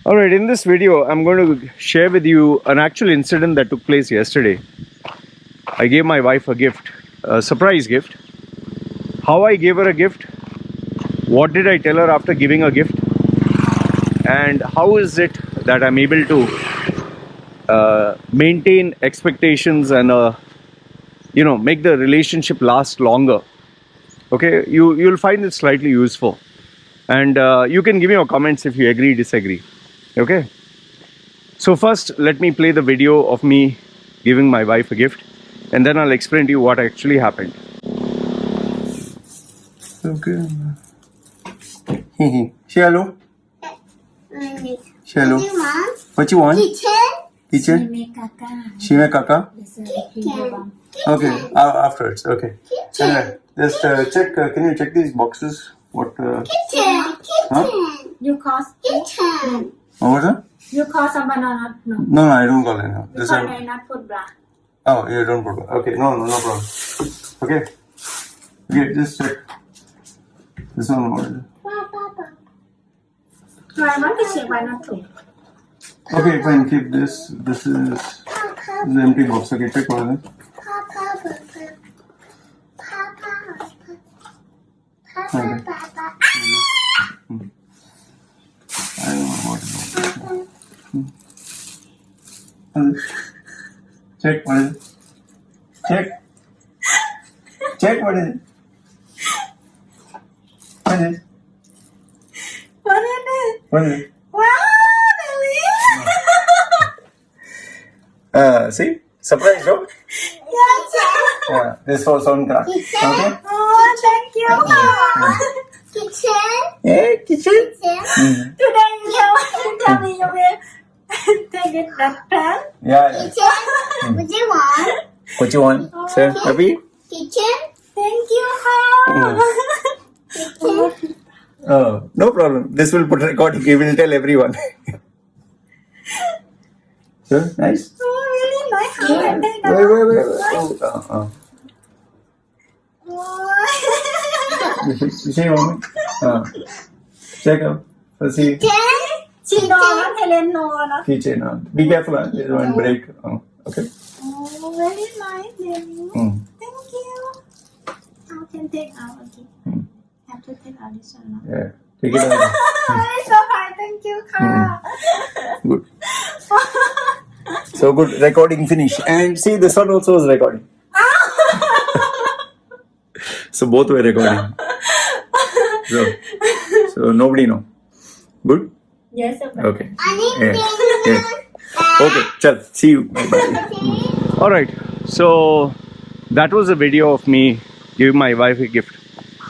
Alright, in this video, I'm going to share with you an actual incident that took place yesterday. I gave my wife a gift, a surprise gift. How I gave her a gift, what did I tell her after giving a gift, and how is it that I'm able to maintain expectations and make the relationship last longer. Okay, you'll find it slightly useful, and you can give me your comments if you agree, disagree. Okay, so first let me play the video of me giving my wife a gift, and then I'll explain to you what actually happened. Okay. Say hello. Say hello. What you want? Kitchen. Shime kaka. Okay. Afterwards. Okay. Just check. Can you check these boxes? What? Kitchen. Huh? You cost kitchen. What was that? You call someone or not? No. No, I don't call anyone. Because I not put bra. Oh, you don't put bra. Okay, no problem. Okay. Okay, just check. This one, what is it? No, I want to check why not to. Okay, fine, keep this. This is the empty box. Okay, check what is it? Okay. I don't know what it is. Check what is it? Check. Check what is it? What is it? What is it? What is it? Wow, See? Surprise, no? yes. Yeah, this was on crack. Okay? Oh, thank you. Kitchen. Yeah, kitchen. Today you tell me you will take it that plan. Yeah. Kitchen. What do you want? What you want? Sir, happy? Kitchen. Thank you. Kitchen. Oh, no problem. This will put recording. We will tell everyone. Sure, nice. Oh, really nice. How can they Wait. Oh. You see, mommy? Check out. Let's see. She know, Helen know. Kitchen. Be careful. There's one break. Okay. Oh, very nice, baby. Thank you. I can take out again. Have to take out this one. Yeah. Take it out. It's so hard. Thank you, Kara. Good. So good. Recording finish. And see, this one also was recording. So both were recording. So nobody know. Good? Yes, sir. Okay. Yeah. Okay, chal, see you. Bye. Alright, so that was a video of me giving my wife a gift.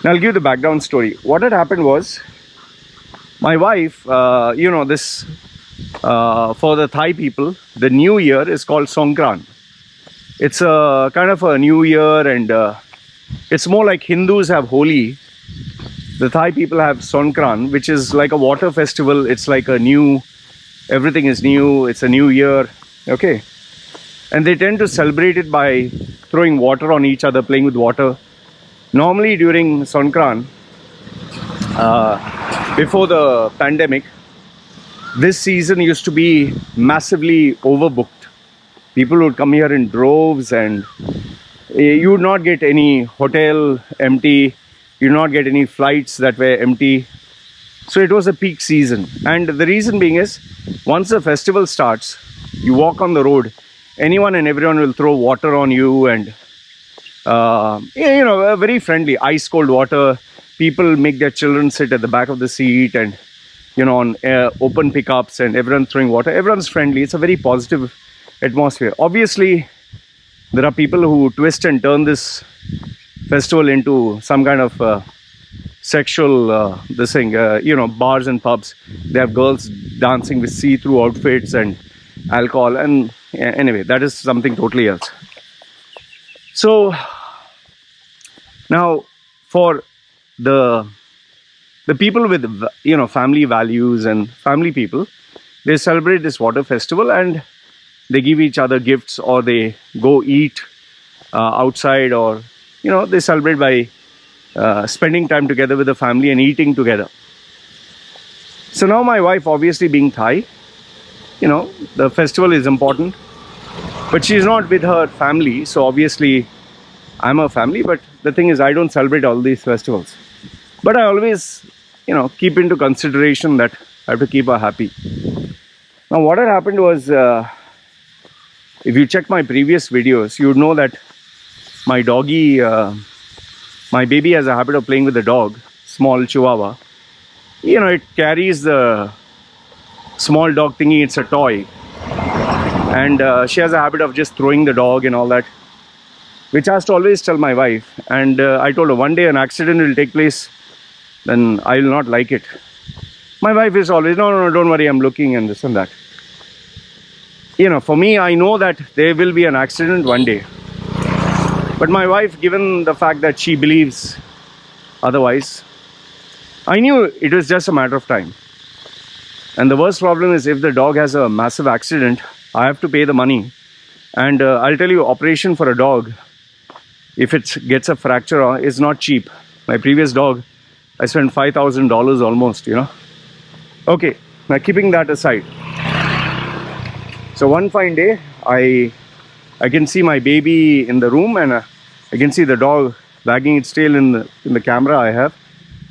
Now I'll give the background story. What had happened was, my wife, this for the Thai people, the new year is called Songkran. It's a kind of a new year, and it's more like Hindus have Holi. The Thai people have Songkran, which is like a water festival. It's like everything is new. It's a new year. Okay. And they tend to celebrate it by throwing water on each other, playing with water. Normally during Songkran, before the pandemic, this season used to be massively overbooked. People would come here in droves, and you would not get any hotel empty. You would not get any flights that were empty. So it was a peak season. And the reason being is, once the festival starts, you walk on the road, anyone and everyone will throw water on you, and very friendly, ice cold water. People make their children sit at the back of the seat, and on open pickups, and everyone throwing water. Everyone's friendly. It's a very positive atmosphere. Obviously, there are people who twist and turn this festival into some kind of sexual bars and pubs. They have girls dancing with see-through outfits and alcohol, and Anyway, that is something totally else. So now, for the people with family values and family people, they celebrate this water festival and they give each other gifts, or they go eat outside, or they celebrate by spending time together with the family and eating together. So now my wife, obviously being Thai, the festival is important, but she's not with her family, so obviously I'm her family. But the thing is, I don't celebrate all these festivals, but I always keep into consideration that I have to keep her happy. Now what had happened was, if you check my previous videos, you would know that my doggy, my baby has a habit of playing with the dog, small Chihuahua. It carries the small dog thinking it's a toy, and she has a habit of just throwing the dog and all that, which I have to always tell my wife. And I told her, one day an accident will take place, then I will not like it. My wife is always, no, don't worry, I'm looking, and this and that. For me, I know that there will be an accident one day. But my wife, given the fact that she believes otherwise, I knew it was just a matter of time. And the worst problem is, if the dog has a massive accident, I have to pay the money. And I'll tell you, operation for a dog, if it gets a fracture, is not cheap. My previous dog, I spent $5,000 almost, Okay, now keeping that aside. So one fine day, I can see my baby in the room, and I can see the dog wagging its tail in the camera I have.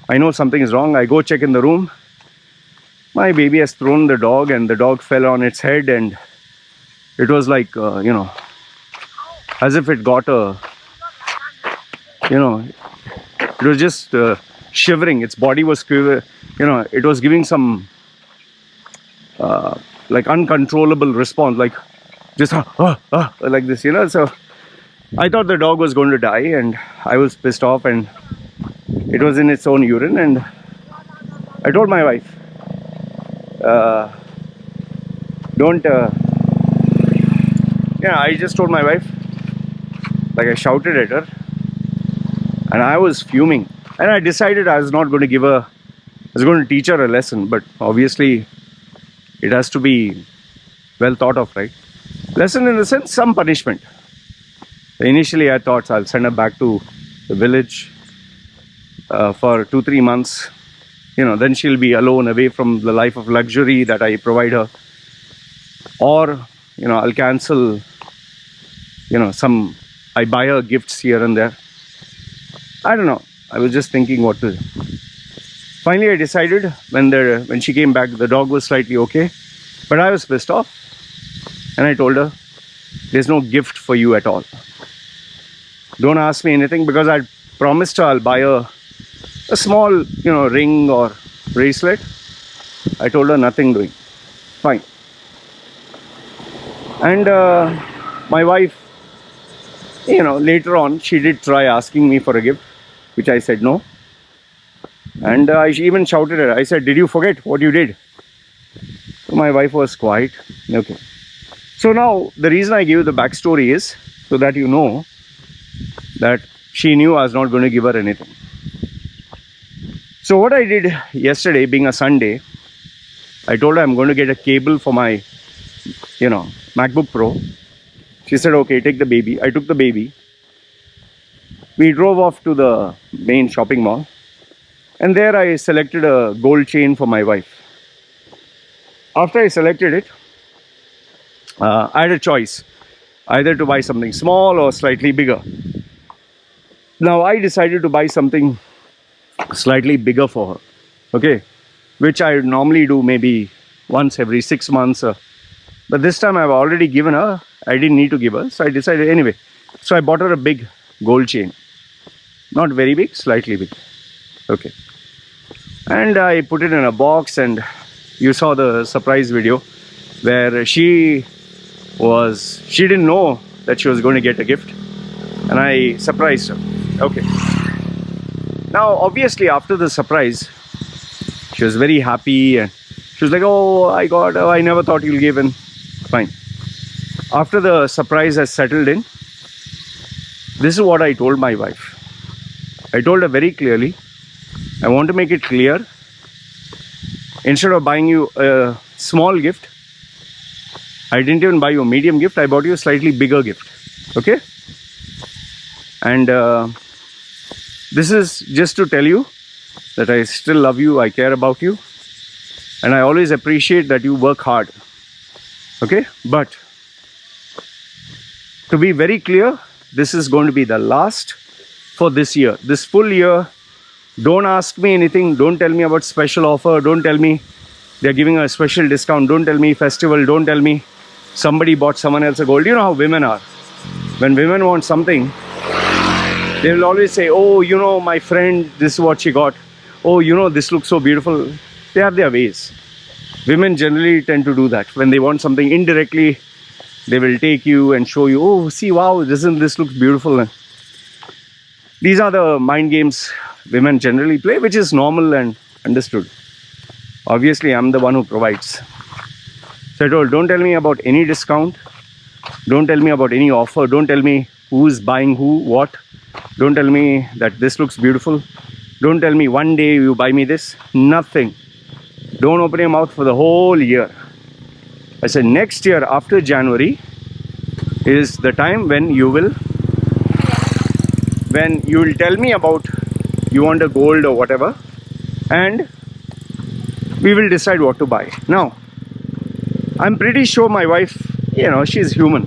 I know something is wrong. I go check in the room. My baby has thrown the dog, and the dog fell on its head, and it was like, as if it got it was just shivering. Its body was quivering. It was giving some like uncontrollable response, like just like this, So I thought the dog was going to die, and I was pissed off, and it was in its own urine. And I told my wife, I just told my wife, like I shouted at her, and I was fuming. And I decided I was not going to I was going to teach her a lesson, but obviously it has to be well thought of, right? Lesson in the sense, some punishment. Initially I thought I'll send her back to the village for 2-3 months. Then she'll be alone, away from the life of luxury that I provide her. Or, I'll cancel, I buy her gifts here and there. I don't know. I was just thinking what to do. Finally, I decided, when she came back, the dog was slightly okay, but I was pissed off. And I told her, there's no gift for you at all. Don't ask me anything, because I promised her I'll buy her a small, ring or bracelet. I told her nothing doing. Fine. And my wife, later on, she did try asking me for a gift, which I said no. And I even shouted at her. I said, did you forget what you did? So my wife was quiet. Okay. So now, the reason I give you the backstory is so that you know that she knew I was not going to give her anything. So what I did yesterday, being a Sunday, I told her I'm going to get a cable for my, MacBook Pro. She said, okay, take the baby. I took the baby. We drove off to the main shopping mall. And there I selected a gold chain for my wife. After I selected it, I had a choice, either to buy something small or slightly bigger. Now I decided to buy something slightly bigger for her, okay, which I normally do maybe once every 6 months. But this time I've already given her, I didn't need to give her, so I decided anyway. So I bought her a big gold chain. Not very big, slightly big. Okay. And I put it in a box, and you saw the surprise video where she didn't know that she was going to get a gift, and I surprised her. Okay. Now, obviously, after the surprise, she was very happy, and she was like, oh, I never thought you'll give in. Fine. after the surprise has settled in, this is what I told my wife. I told her very clearly, I want to make it clear, instead of buying you a small gift, I didn't even buy you a medium gift, I bought you a slightly bigger gift. Okay? And this is just to tell you that I still love you, I care about you, and I always appreciate that you work hard. Okay? But to be very clear, this is going to be the last for this year. This full year, don't ask me anything. Don't tell me about special offer. Don't tell me they're giving a special discount. Don't tell me festival. Don't tell me somebody bought someone else a gold. You know how women are. When women want something, they will always say, oh, you know, my friend, this is what she got. Oh, you know, this looks so beautiful. They have their ways. Women generally tend to do that. When they want something indirectly, they will take you and show you, oh, see, wow, doesn't this look beautiful? These are the mind games women generally play, which is normal and understood. Obviously, I'm the one who provides. So I told, don't tell me about any discount. Don't tell me about any offer. Don't tell me who's buying who, what. Don't tell me that this looks beautiful. Don't tell me one day you buy me this. Nothing. Don't open your mouth for the whole year. I said next year after January is the time when you will tell me about you want a gold or whatever, and we will decide what to buy. Now, I'm pretty sure my wife, you know, she's human.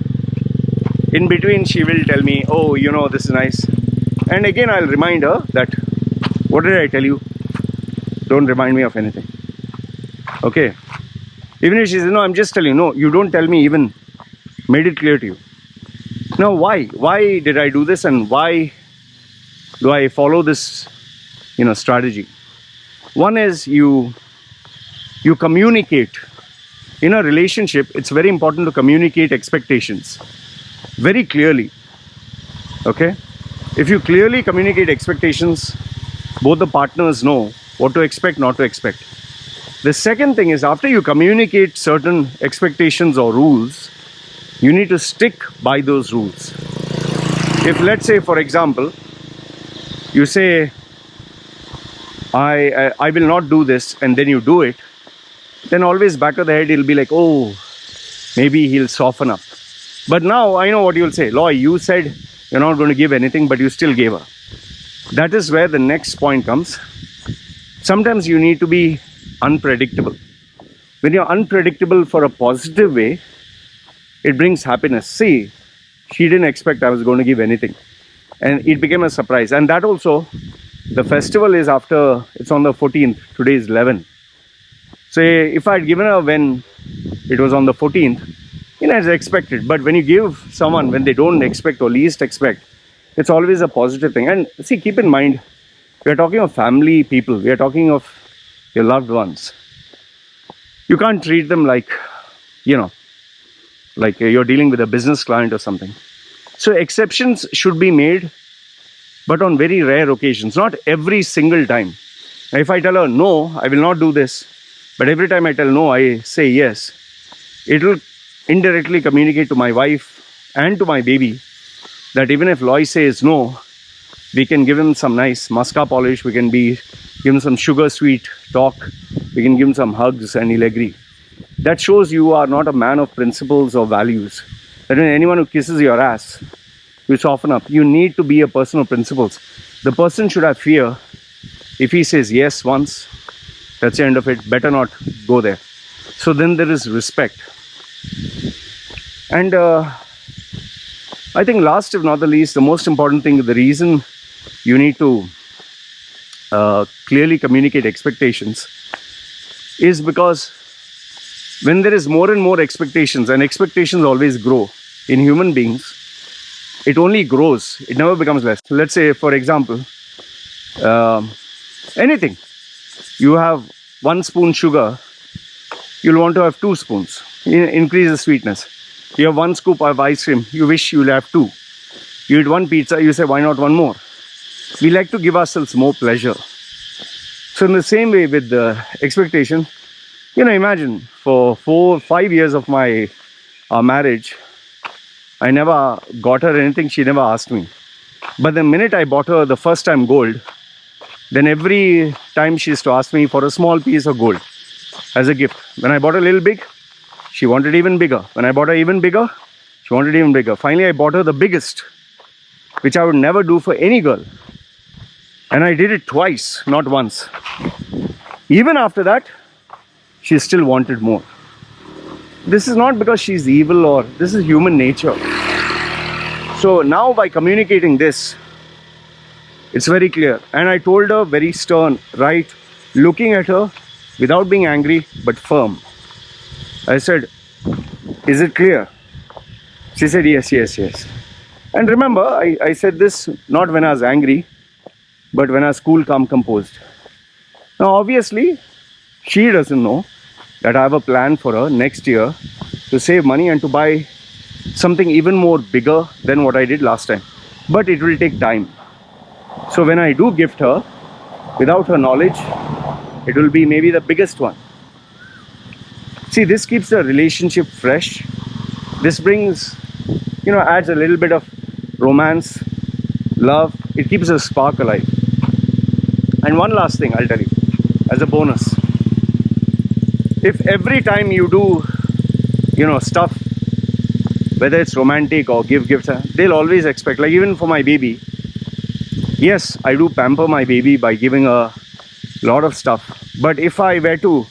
In between she will tell me, oh, you know, this is nice. And again I'll remind her that, what did I tell you? Don't remind me of anything. Okay? Even if she says, no, I'm just telling you. No, you don't tell me, even made it clear to you. Now, why? Why did I do this, and why do I follow this, you know, strategy? One is you communicate. In a relationship, it's very important to communicate expectations very clearly. Okay? If you clearly communicate expectations, both the partners know what to expect, not to expect. The second thing is, after you communicate certain expectations or rules, you need to stick by those rules. If, let's say, for example, you say, I will not do this, and then you do it, then always back of the head you'll be like, oh, maybe he'll soften up. But now I know what you'll say. Loy, you said you're not going to give anything, but you still gave her. That is where the next point comes. Sometimes you need to be unpredictable. When you're unpredictable for a positive way, it brings happiness. See, she didn't expect I was going to give anything, and it became a surprise. And that also, the festival is after, it's on the 14th, today is 11. So if I had given her when it was on the 14th, you know, it's expected. But when you give someone when they don't expect or least expect, it's always a positive thing. And see, keep in mind, we are talking of family people. We are talking of your loved ones. You can't treat them like, you know, like you're dealing with a business client or something. So exceptions should be made, but on very rare occasions, not every single time. Now, if I tell her, no, I will not do this, but every time I tell no, I say yes, it will indirectly communicate to my wife and to my baby that even if Loy says no, we can give him some nice mascara polish, we can give him some sugar sweet talk, we can give him some hugs, and he'll agree. That shows you are not a man of principles or values. That when anyone who kisses your ass, you soften up. You need to be a person of principles. The person should have fear. If he says yes once, that's the end of it. Better not go there. So then there is respect. And I think last if not the least, the most important thing, the reason you need to clearly communicate expectations is because when there is more and more expectations, and expectations always grow in human beings, it only grows, it never becomes less. Let's say, for example, anything. You have 1 spoon sugar, you'll want to have 2 spoons. Increase the sweetness. You have 1 scoop of ice cream, you wish you'll have 2. You eat 1 pizza, you say, why not 1 more? We like to give ourselves more pleasure. So in the same way with the expectation, you know, imagine for 4-5 years of our marriage, I never got her anything, she never asked me. But the minute I bought her the first time gold, then every time she used to ask me for a small piece of gold as a gift. When I bought a little big, she wanted even bigger. When I bought her even bigger, she wanted even bigger. Finally, I bought her the biggest, which I would never do for any girl. And I did it twice, not once. Even after that, she still wanted more. This is not because she's evil, or this is human nature. So now by communicating this, it's very clear. And I told her very stern, right, looking at her without being angry but firm. I said, is it clear? She said, yes, yes, yes. And remember, I said this not when I was angry, but when I was cool, calm, composed. Now obviously, she doesn't know that I have a plan for her next year to save money and to buy something even more bigger than what I did last time. But it will take time. So when I do gift her, without her knowledge, it will be maybe the biggest one. See, this keeps the relationship fresh. This brings, adds a little bit of romance, love. It keeps the spark alive. And one last thing I'll tell you, as a bonus. If every time you do, stuff, whether it's romantic or give gifts, they'll always expect, like even for my baby, yes, I do pamper my baby by giving a lot of stuff. But if I were to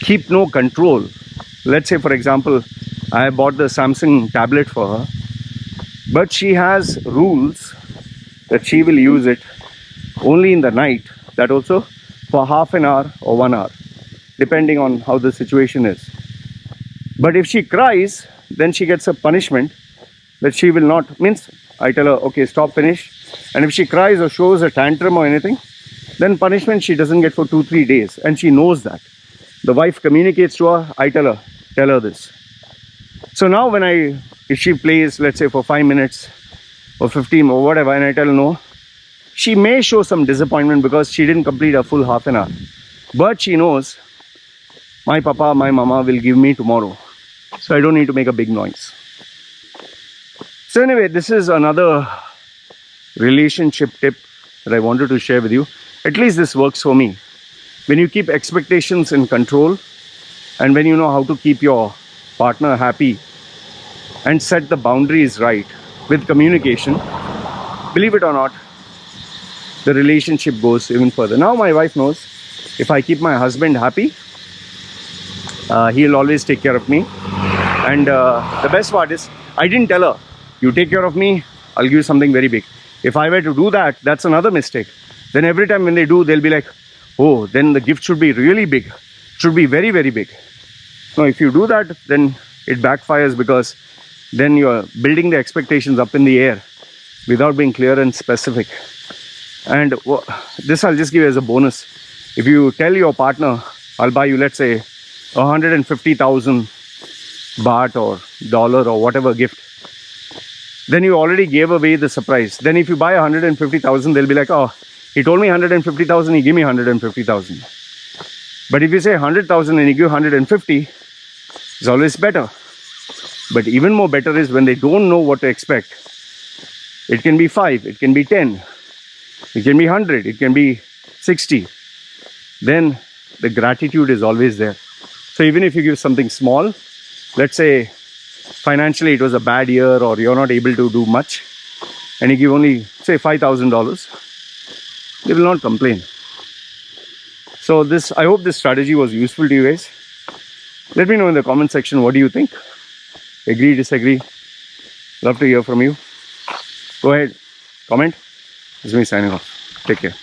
keep no control, let's say for example, I bought the Samsung tablet for her, but she has rules that she will use it only in the night, that also for half an hour or 1 hour, depending on how the situation is. But if she cries, then she gets a punishment that she will not, means I tell her, okay, stop, finish. And if she cries or shows a tantrum or anything, then punishment she doesn't get for 2-3 days. And she knows that. The wife communicates to her, I tell her this. So now if she plays, let's say for 5 minutes or 15 or whatever, and I tell her no, she may show some disappointment because she didn't complete a full half an hour. But she knows my papa, my mama will give me tomorrow. So I don't need to make a big noise. So anyway, this is another relationship tip that I wanted to share with you. At least this works for me. When you keep expectations in control, and when you know how to keep your partner happy and set the boundaries right with communication, believe it or not, the relationship goes even further. Now my wife knows if I keep my husband happy, he'll always take care of me. And the best part is, I didn't tell her, you take care of me, I'll give you something very big. If I were to do that, that's another mistake. Then every time when they do, they'll be like, oh, then the gift should be really big. It should be very, very big. No, if you do that, then it backfires, because then you're building the expectations up in the air without being clear and specific. And this I'll just give you as a bonus. If you tell your partner, I'll buy you, let's say, 150,000 baht or dollar or whatever gift, then you already gave away the surprise. Then if you buy 150,000, they'll be like, oh, he told me 150,000, he gave me 150,000. But if you say 100,000 and you give 150, it's always better. But even more better is when they don't know what to expect. It can be 5, it can be 10, it can be 100, it can be 60. Then the gratitude is always there. So even if you give something small, let's say financially it was a bad year or you're not able to do much, and you give only, say, $5,000, they will not complain. So I hope this strategy was useful to you guys. Let me know in the comment section, what do you think? Agree, disagree? Love to hear from you. Go ahead, comment. This is me signing off. Take care.